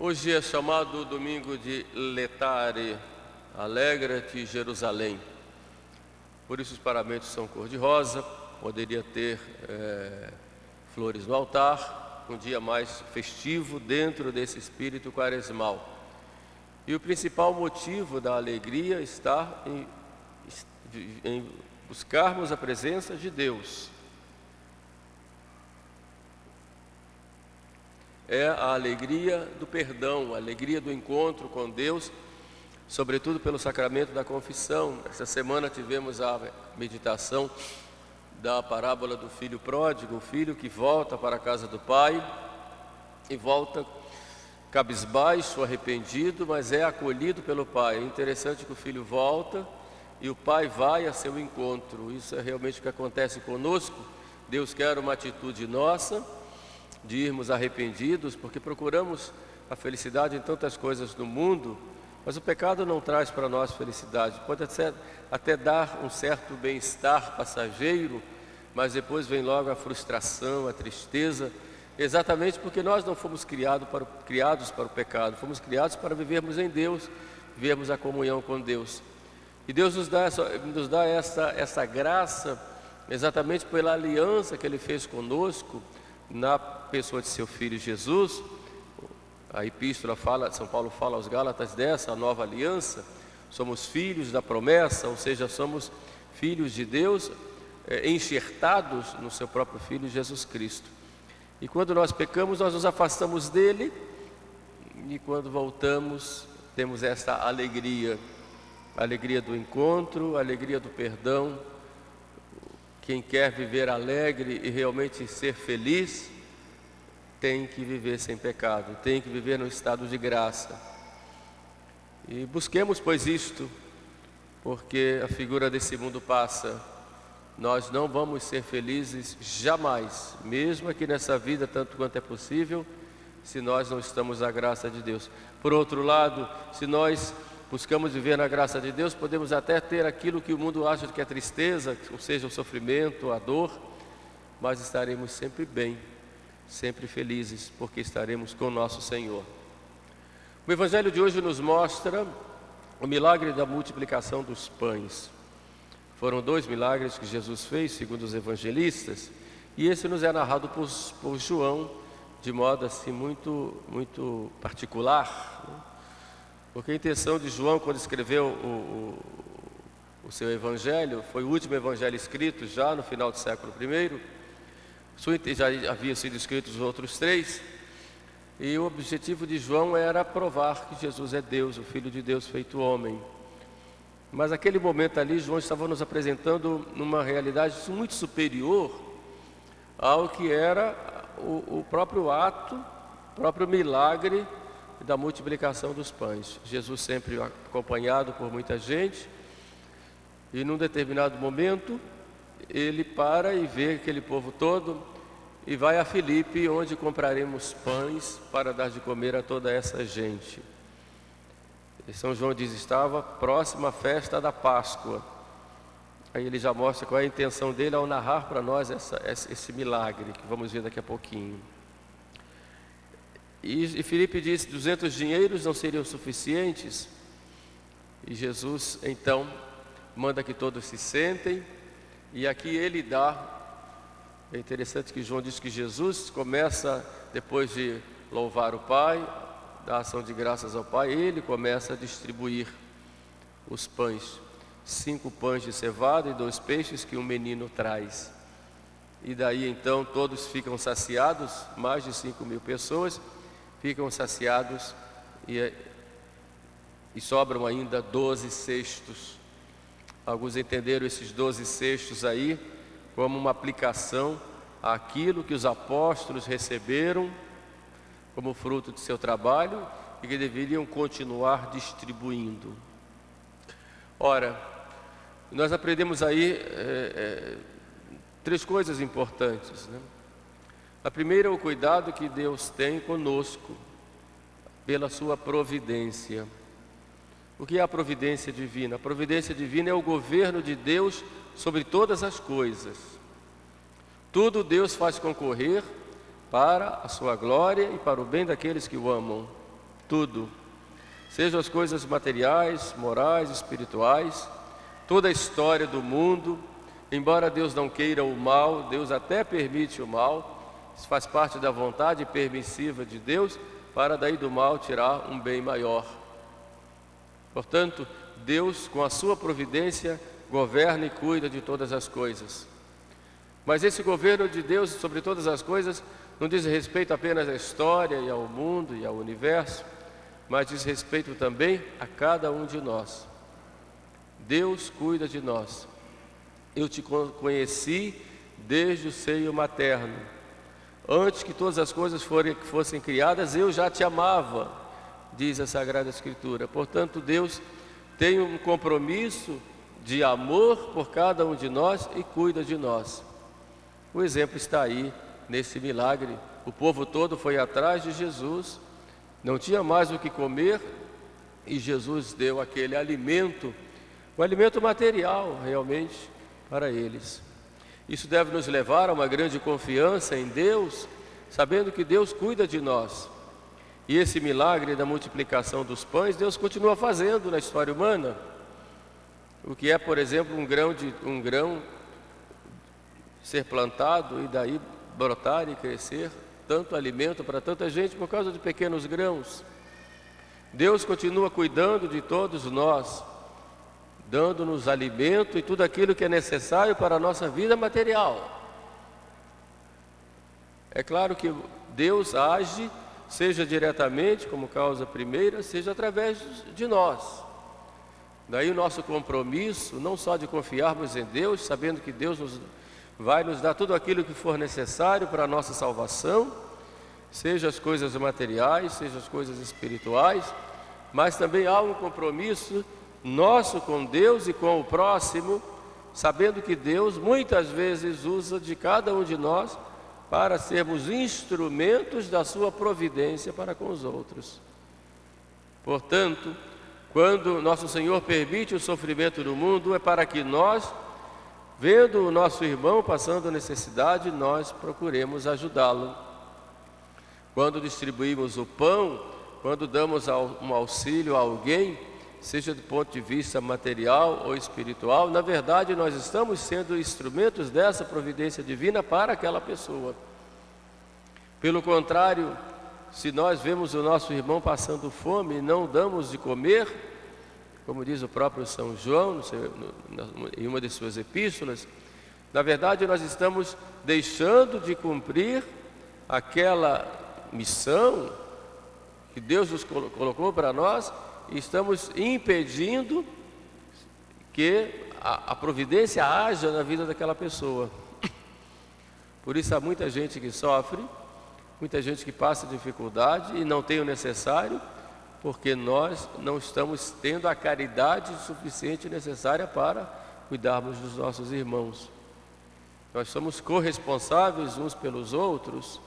Hoje é chamado o domingo de Letare, alegra-te Jerusalém. Por isso os paramentos são cor-de-rosa, poderia ter flores no altar, um dia mais festivo dentro desse espírito quaresmal. E o principal motivo da alegria está em buscarmos a presença de Deus. É a alegria do perdão, a alegria do encontro com Deus, sobretudo pelo sacramento da confissão. Essa semana tivemos a meditação da parábola do filho pródigo, o filho que volta para a casa do pai e volta cabisbaixo, arrependido, mas é acolhido pelo pai. É interessante que o filho volta e o pai vai a seu encontro. Isso é realmente o que acontece conosco. Deus quer uma atitude nossa, de irmos arrependidos, porque procuramos a felicidade em tantas coisas do mundo, mas o pecado não traz para nós felicidade. Pode até dar um certo bem-estar passageiro, mas depois vem logo a frustração, a tristeza, exatamente porque nós não fomos criados para o pecado, fomos criados para vivermos em Deus, vivermos a comunhão com Deus. E Deus nos dá essa graça exatamente pela aliança que Ele fez conosco, na pessoa de seu Filho Jesus. A epístola São Paulo fala aos Gálatas dessa nova aliança. Somos filhos da promessa, ou seja, somos filhos de Deus, enxertados no seu próprio Filho Jesus Cristo. E quando nós pecamos, nós nos afastamos dele, e quando voltamos, temos esta alegria, a alegria do encontro, a alegria do perdão. Quem quer viver alegre e realmente ser feliz, tem que viver sem pecado, tem que viver no estado de graça. E busquemos, pois, isto, porque a figura desse mundo passa. Nós não vamos ser felizes jamais, mesmo aqui nessa vida, tanto quanto é possível, se nós não estamos na graça de Deus. Por outro lado, se nós buscamos viver na graça de Deus, podemos até ter aquilo que o mundo acha que é tristeza, ou seja, o sofrimento, a dor, mas estaremos sempre bem, sempre felizes, porque estaremos com o nosso Senhor. O Evangelho de hoje nos mostra o milagre da multiplicação dos pães. Foram 2 milagres que Jesus fez, segundo os evangelistas, e esse nos é narrado por João, de modo assim muito particular, né? Porque a intenção de João, quando escreveu o seu evangelho, foi o último evangelho escrito já no final do século I. Já havia sido escritos os outros 3, e o objetivo de João era provar que Jesus é Deus, o Filho de Deus feito homem. Mas naquele momento ali, João estava nos apresentando numa realidade muito superior ao que era o próprio ato, o próprio milagre da multiplicação dos pães. Jesus sempre acompanhado por muita gente, e num determinado momento ele para e vê aquele povo todo e vai a Filipe, onde compraremos pães para dar de comer a toda essa gente. E São João diz: estava próxima a festa da Páscoa. Aí ele já mostra qual é a intenção dele ao narrar para nós esse milagre, que vamos ver daqui a pouquinho. E Filipe disse: 200 dinheiros não seriam suficientes? E Jesus então manda que todos se sentem, e aqui ele dá. É interessante que João diz que Jesus começa, depois de louvar o Pai, dar ação de graças ao Pai, ele começa a distribuir os pães. 5 pães de cevada e 2 peixes que um menino traz. E daí então todos ficam saciados, mais de 5.000 pessoas ficam saciados, e sobram ainda 12 cestos. Alguns entenderam esses 12 cestos aí como uma aplicação àquilo que os apóstolos receberam como fruto de seu trabalho e que deveriam continuar distribuindo. Ora, nós aprendemos aí 3 coisas importantes, né? A primeira é o cuidado que Deus tem conosco, pela sua providência. O que é a providência divina? A providência divina é o governo de Deus sobre todas as coisas. Tudo Deus faz concorrer para a sua glória e para o bem daqueles que o amam. tudo. Sejam as coisas materiais, morais, espirituais, toda a história do mundo. Embora Deus não queira o mal, Deus até permite o mal. Isso faz parte da vontade permissiva de Deus, para daí do mal tirar um bem maior. Portanto, Deus, com a sua providência, governa e cuida de todas as coisas. Mas esse governo de Deus sobre todas as coisas não diz respeito apenas à história e ao mundo e ao universo, mas diz respeito também a cada um de nós. Deus cuida de nós. Eu te conheci desde o seio materno. Antes que todas as coisas fossem criadas, eu já te amava, diz a Sagrada Escritura. Portanto, Deus tem um compromisso de amor por cada um de nós e cuida de nós. O exemplo está aí, nesse milagre. O povo todo foi atrás de Jesus, não tinha mais o que comer, e Jesus deu aquele alimento, o alimento material, realmente, para eles. Isso deve nos levar a uma grande confiança em Deus, sabendo que Deus cuida de nós. E esse milagre da multiplicação dos pães, Deus continua fazendo na história humana. O que é, por exemplo, um grão ser plantado e daí brotar e crescer tanto alimento para tanta gente por causa de pequenos grãos. Deus continua cuidando de todos nós, dando-nos alimento e tudo aquilo que é necessário para a nossa vida material. É claro que Deus age, seja diretamente como causa primeira, seja através de nós. Daí o nosso compromisso, não só de confiarmos em Deus, sabendo que Deus vai nos dar tudo aquilo que for necessário para a nossa salvação, seja as coisas materiais, seja as coisas espirituais, mas também há um compromisso nosso com Deus e com o próximo, sabendo que Deus muitas vezes usa de cada um de nós para sermos instrumentos da sua providência para com os outros. Portanto, quando nosso Senhor permite o sofrimento no mundo, é para que nós, vendo o nosso irmão passando necessidade, nós procuremos ajudá-lo. Quando distribuímos o pão, quando damos um auxílio a alguém, seja do ponto de vista material ou espiritual, na verdade nós estamos sendo instrumentos dessa providência divina para aquela pessoa. Pelo contrário, se nós vemos o nosso irmão passando fome e não damos de comer, como diz o próprio São João em uma de suas epístolas, na verdade nós estamos deixando de cumprir aquela missão que Deus nos colocou para nós, e estamos impedindo que a providência haja na vida daquela pessoa. Por isso há muita gente que sofre, muita gente que passa dificuldade e não tem o necessário, porque nós não estamos tendo a caridade suficiente necessária para cuidarmos dos nossos irmãos. Nós somos corresponsáveis uns pelos outros.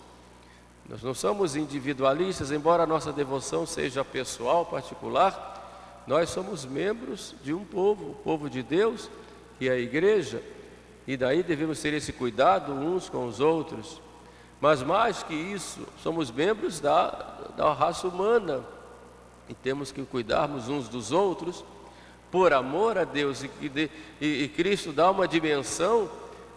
Nós não somos individualistas, embora a nossa devoção seja pessoal, particular, nós somos membros de um povo, o povo de Deus, que é a igreja, e daí devemos ter esse cuidado uns com os outros. Mas mais que isso, somos membros da raça humana, e temos que cuidarmos uns dos outros, por amor a Deus, e Cristo dá uma dimensão,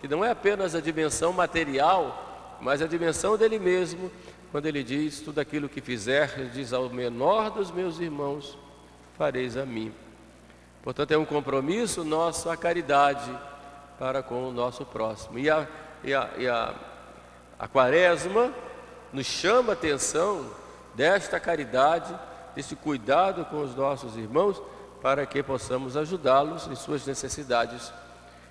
que não é apenas a dimensão material, mas a dimensão dele mesmo, quando ele diz: tudo aquilo que fizer, ele diz, ao menor dos meus irmãos, fareis a mim. Portanto, é um compromisso nosso a caridade para com o nosso próximo. E a Quaresma nos chama a atenção desta caridade, desse cuidado com os nossos irmãos, para que possamos ajudá-los em suas necessidades.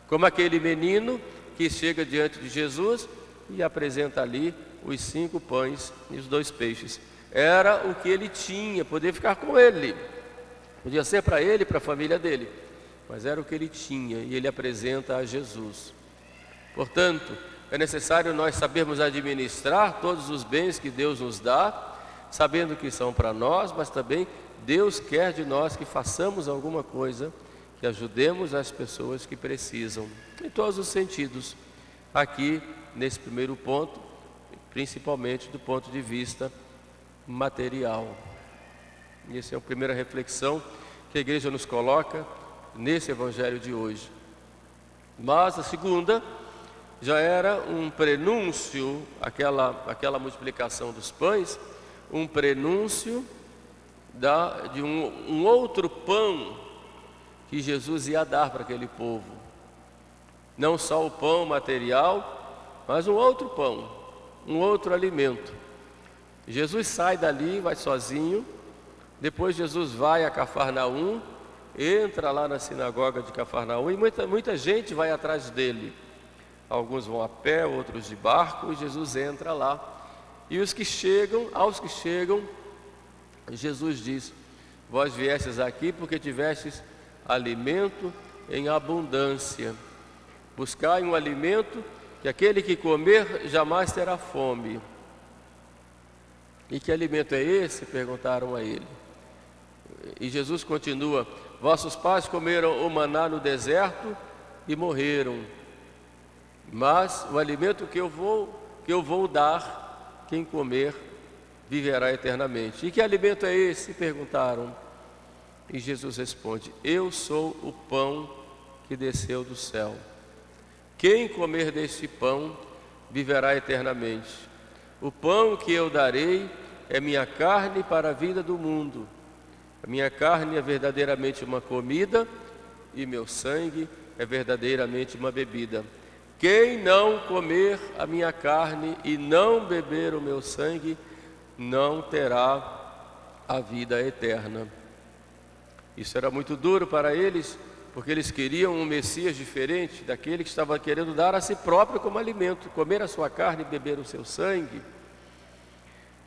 Como aquele menino que chega diante de Jesus e apresenta ali os 5 pães e os 2 peixes. Era o que ele tinha, podia ficar com ele, podia ser para ele e para a família dele, mas era o que ele tinha e ele apresenta a Jesus. Portanto, é necessário nós sabermos administrar todos os bens que Deus nos dá, sabendo que são para nós, mas também Deus quer de nós que façamos alguma coisa, que ajudemos as pessoas que precisam, em todos os sentidos. Aqui, nesse primeiro ponto, principalmente do ponto de vista material. E essa é a primeira reflexão que a igreja nos coloca nesse evangelho de hoje. Mas a segunda já era um prenúncio, aquela multiplicação dos pães, um prenúncio de um outro pão que Jesus ia dar para aquele povo. Não só o pão material, mas um outro pão, um outro alimento. Jesus sai dali, vai sozinho. Depois Jesus vai a Cafarnaum, entra lá na sinagoga de Cafarnaum e muita gente vai atrás dele. Alguns vão a pé, outros de barco, e Jesus entra lá. E aos que chegam, Jesus diz: vós viestes aqui porque tivestes alimento em abundância. Buscai um alimento que aquele que comer jamais terá fome. E que alimento é esse? Perguntaram a ele. E Jesus continua: vossos pais comeram o maná no deserto e morreram. Mas o alimento que eu vou dar, quem comer viverá eternamente. E que alimento é esse? Perguntaram. E Jesus responde: eu sou o pão que desceu do céu. Quem comer deste pão viverá eternamente. O pão que eu darei é minha carne para a vida do mundo. A minha carne é verdadeiramente uma comida e meu sangue é verdadeiramente uma bebida. Quem não comer a minha carne e não beber o meu sangue, não terá a vida eterna. Isso era muito duro para eles, porque eles queriam um Messias diferente daquele que estava querendo dar a si próprio como alimento, comer a sua carne e beber o seu sangue.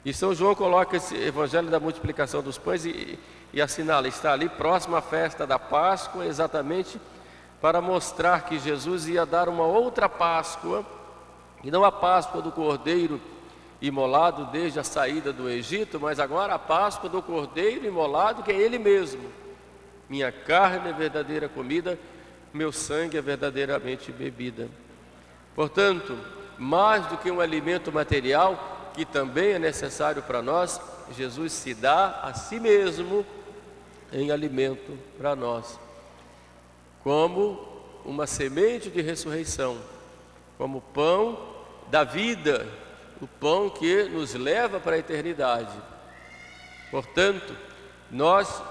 E São João coloca esse evangelho da multiplicação dos pães e assinala, está ali próximo à festa da Páscoa, exatamente para mostrar que Jesus ia dar uma outra Páscoa, e não a Páscoa do Cordeiro imolado desde a saída do Egito, mas agora a Páscoa do Cordeiro imolado, que é Ele mesmo. Minha carne é verdadeira comida, meu sangue é verdadeiramente bebida. Portanto, mais do que um alimento material, que também é necessário para nós, Jesus se dá a si mesmo em alimento para nós, como uma semente de ressurreição, como pão da vida, o pão que nos leva para a eternidade. Portanto, nós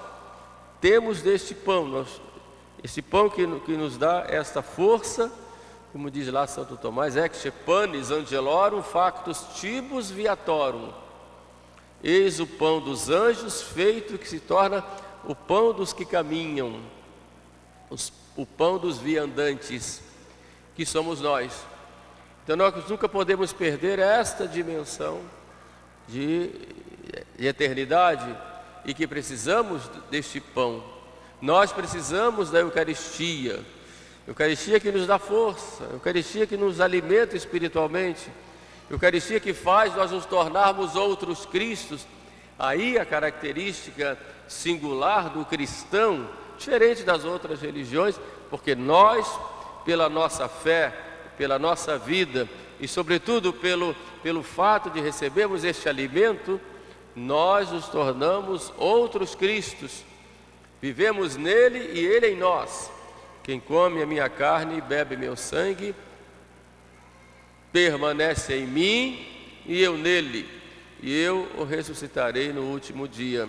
temos deste pão, esse pão que nos dá esta força, como diz lá Santo Tomás, ecce panis angelorum factus tibus viatorum. Eis o pão dos anjos feito que se torna o pão dos que caminham, o pão dos viandantes, que somos nós. Então nós nunca podemos perder esta dimensão de eternidade e que precisamos deste pão. Nós precisamos da Eucaristia, Eucaristia que nos dá força, Eucaristia que nos alimenta espiritualmente, Eucaristia que faz nós nos tornarmos outros Cristos. Aí a característica singular do cristão, diferente das outras religiões, porque nós, pela nossa fé, pela nossa vida e sobretudo pelo fato de recebermos este alimento, nós nos tornamos outros Cristos, vivemos nele e ele em nós. Quem come a minha carne e bebe meu sangue, permanece em mim e eu nele, e eu o ressuscitarei no último dia.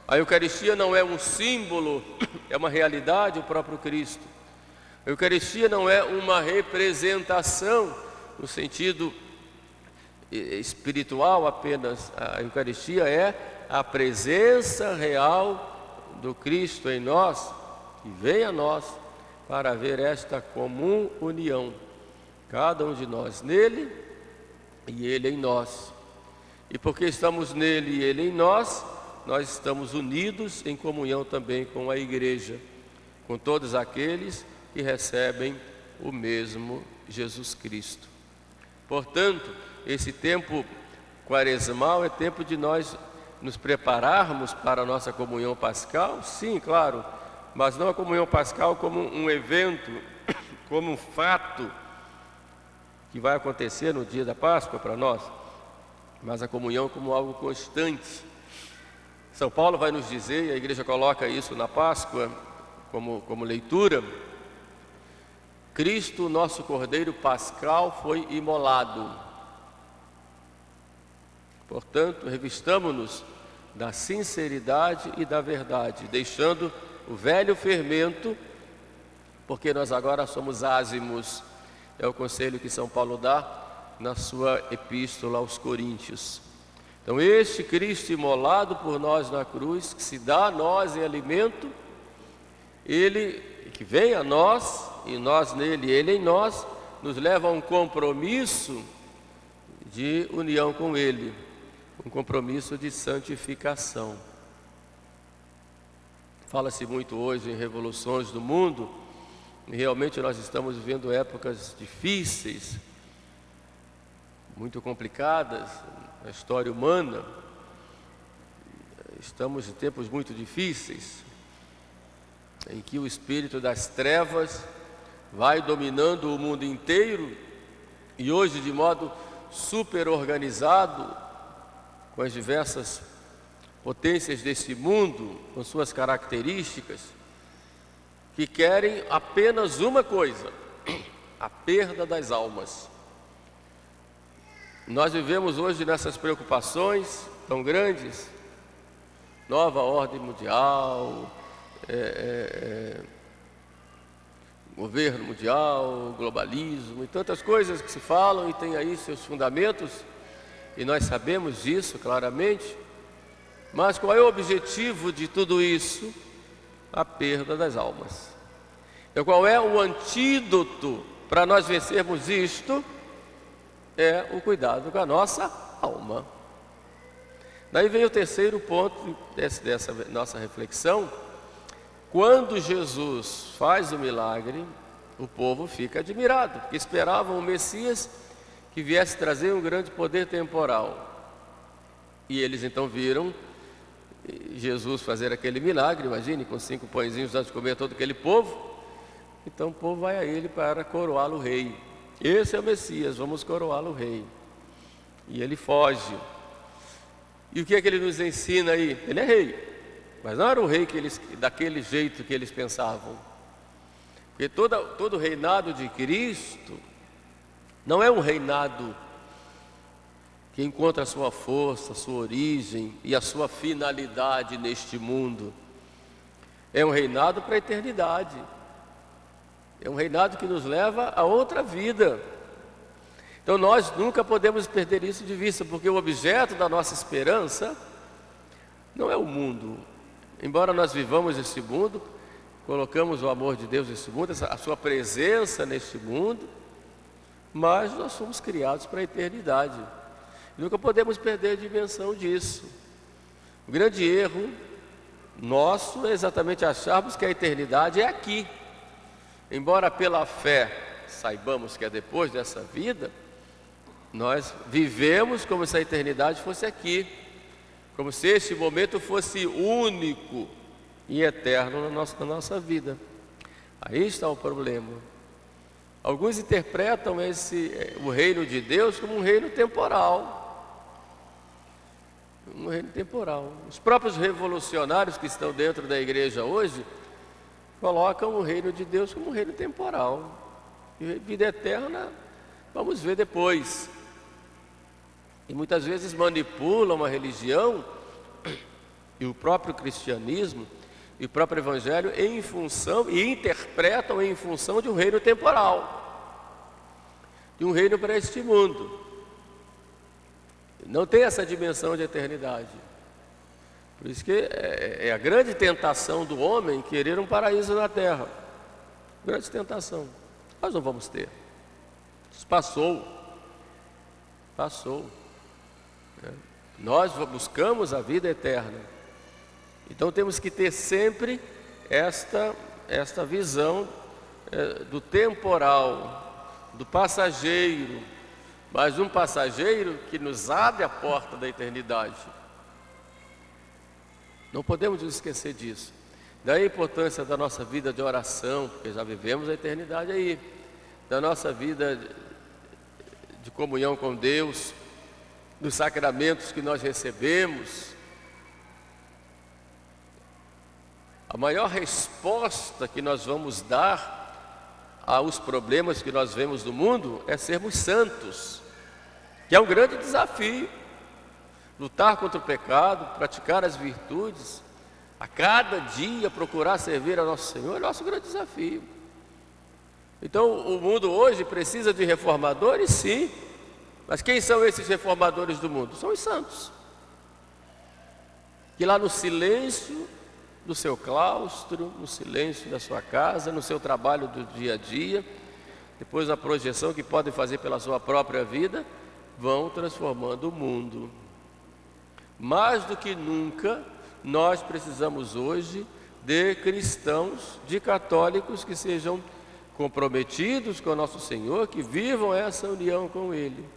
A Eucaristia não é um símbolo, é uma realidade, o próprio Cristo. A Eucaristia não é uma representação no sentido espiritual apenas. A Eucaristia é a presença real do Cristo em nós, que vem a nós para haver esta comum união, cada um de nós nele e ele em nós. E porque estamos nele e ele em nós, nós estamos unidos em comunhão também com a igreja, com todos aqueles que recebem o mesmo Jesus Cristo. Portanto, esse tempo quaresmal é tempo de nós nos prepararmos para a nossa comunhão pascal, sim, claro, mas não a comunhão pascal como um evento, como um fato que vai acontecer no dia da Páscoa para nós, mas a comunhão como algo constante. São Paulo vai nos dizer, e a igreja coloca isso na Páscoa como leitura: Cristo, nosso Cordeiro Pascal, foi imolado. Portanto, revistamo-nos da sinceridade e da verdade, deixando o velho fermento, porque nós agora somos ázimos. É o conselho que São Paulo dá na sua epístola aos Coríntios. Então, este Cristo imolado por nós na cruz, que se dá a nós em alimento, Ele que vem a nós, e nós nele, Ele em nós, nos leva a um compromisso de união com Ele, um compromisso de santificação. Fala-se muito hoje em revoluções do mundo, e realmente nós estamos vivendo épocas difíceis, muito complicadas na história humana. Estamos em tempos muito difíceis, em que o espírito das trevas vai dominando o mundo inteiro, e hoje de modo super organizado, com as diversas potências desse mundo, com suas características, que querem apenas uma coisa: a perda das almas. Nós vivemos hoje nessas preocupações tão grandes, nova ordem mundial, governo mundial, globalismo e tantas coisas que se falam e tem aí seus fundamentos, e nós sabemos disso claramente. Mas qual é o objetivo de tudo isso? A perda das almas. Então, qual é o antídoto para nós vencermos isto? É o cuidado com a nossa alma. Daí vem o terceiro ponto dessa nossa reflexão. Quando Jesus faz o milagre, o povo fica admirado, porque esperavam o Messias que viesse trazer um grande poder temporal. E eles então viram Jesus fazer aquele milagre, imagine, com 5 pãezinhos dando de comer a todo aquele povo. Então o povo vai a ele para coroá-lo rei. Esse é o Messias, vamos coroá-lo rei. E ele foge. E o que é que ele nos ensina aí? Ele é rei, mas não era o rei daquele jeito que eles pensavam. Porque todo reinado de Cristo não é um reinado que encontra a sua força, a sua origem e a sua finalidade neste mundo. É um reinado para a eternidade. É um reinado que nos leva a outra vida. Então nós nunca podemos perder isso de vista, porque o objeto da nossa esperança não é o mundo. Embora nós vivamos esse mundo, colocamos o amor de Deus nesse mundo, a sua presença neste mundo, mas nós somos criados para a eternidade. Nunca podemos perder a dimensão disso. O grande erro nosso é exatamente acharmos que a eternidade é aqui. Embora pela fé saibamos que é depois dessa vida, nós vivemos como se a eternidade fosse aqui, como se este momento fosse único e eterno na nossa vida. Aí está o problema. Alguns interpretam o reino de Deus como um reino temporal. Um reino temporal. Os próprios revolucionários que estão dentro da igreja hoje colocam o reino de Deus como um reino temporal. E vida eterna, vamos ver depois. E muitas vezes manipulam a religião e o próprio cristianismo e o próprio evangelho em função, e interpretam em função de um reino temporal, de um reino para este mundo. Não tem essa dimensão de eternidade. Por isso que é a grande tentação do homem querer um paraíso na terra. Grande tentação. Nós não vamos ter. Isso passou. Nós buscamos a vida eterna. Então temos que ter sempre esta visão do temporal, do passageiro, mas um passageiro que nos abre a porta da eternidade. Não podemos nos esquecer disso. Daí a importância da nossa vida de oração, porque já vivemos a eternidade aí, da nossa vida de comunhão com Deus, dos sacramentos que nós recebemos, A maior resposta que nós vamos dar aos problemas que nós vemos no mundo é sermos santos, que é um grande desafio. Lutar contra o pecado, praticar as virtudes, a cada dia procurar servir ao nosso Senhor é nosso grande desafio. Então o mundo hoje precisa de reformadores, sim, mas quem são esses reformadores do mundo? São os santos, que lá no silêncio do seu claustro, no silêncio da sua casa, no seu trabalho do dia a dia, depois na projeção que podem fazer pela sua própria vida, vão transformando o mundo. Mais do que nunca, nós precisamos hoje de cristãos, de católicos que sejam comprometidos com o nosso Senhor, que vivam essa união com Ele,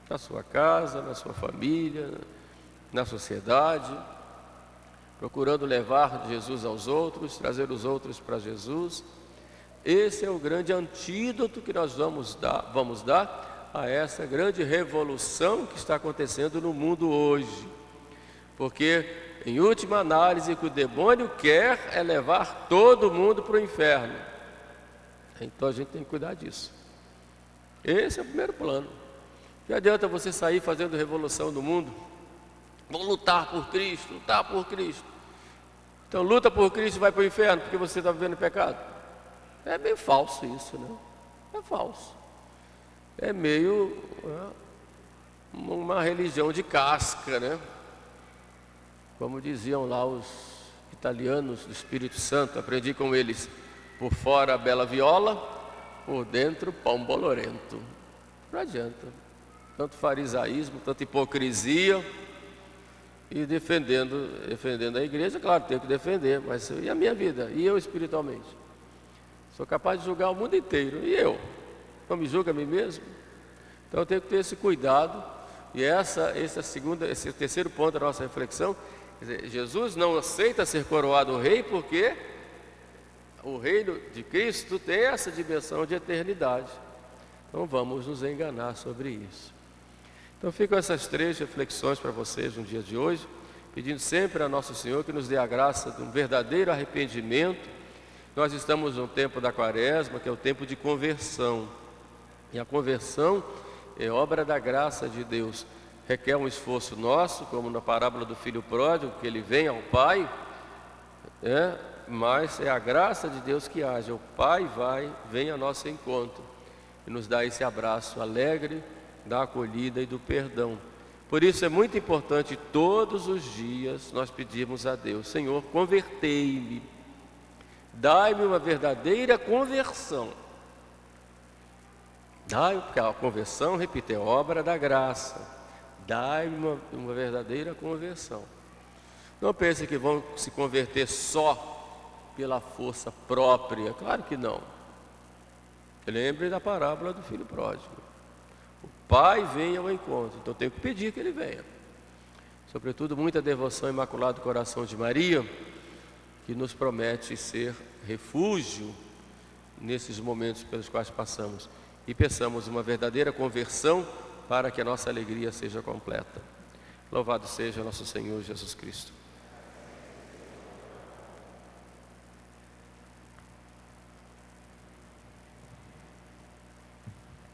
na sua casa, na sua família, na sociedade, procurando levar Jesus aos outros, trazer os outros para Jesus. Esse é o grande antídoto que nós vamos dar a essa grande revolução que está acontecendo no mundo hoje. Porque, em última análise, o que o demônio quer é levar todo mundo para o inferno. Então a gente tem que cuidar disso. Esse é o primeiro plano. Não adianta você sair fazendo revolução no mundo. Vamos lutar por Cristo, lutar por Cristo. Então luta por Cristo e vai para o inferno porque você está vivendo pecado. É meio falso isso, né? É falso. É meio uma religião de casca, né? Como diziam lá os italianos do Espírito Santo, aprendi com eles: por fora a bela viola, por dentro pão bolorento. Não adianta. Tanto farisaísmo, tanta hipocrisia. E defendendo a igreja, claro, tenho que defender, mas e a minha vida? E eu espiritualmente? Sou capaz de julgar o mundo inteiro, e eu? Não me julgo a mim mesmo? Então eu tenho que ter esse cuidado, e esse terceiro ponto da nossa reflexão, quer dizer, Jesus não aceita ser coroado rei porque o reino de Cristo tem essa dimensão de eternidade. Não vamos nos enganar sobre isso. Então ficam essas 3 reflexões para vocês no dia de hoje, pedindo sempre a Nosso Senhor que nos dê a graça de um verdadeiro arrependimento. Nós estamos no tempo da Quaresma, que é o tempo de conversão, e a conversão é obra da graça de Deus, requer um esforço nosso, como na parábola do filho pródigo, que ele vem ao Pai, mas é a graça de Deus que age. O Pai vem ao nosso encontro e nos dá esse abraço alegre da acolhida e do perdão. Por isso é muito importante todos os dias nós pedirmos a Deus: Senhor, convertei-me, dai-me uma verdadeira conversão. Dai-me, porque a conversão, repito, é obra da graça. Dai-me uma verdadeira conversão. Não pense que vão se converter só pela força própria, claro que não. Lembre da parábola do filho pródigo. O Pai vem ao encontro, então eu tenho que pedir que Ele venha. Sobretudo muita devoção ao Imaculado Coração de Maria, que nos promete ser refúgio nesses momentos pelos quais passamos. E peçamos uma verdadeira conversão para que a nossa alegria seja completa. Louvado seja nosso Senhor Jesus Cristo.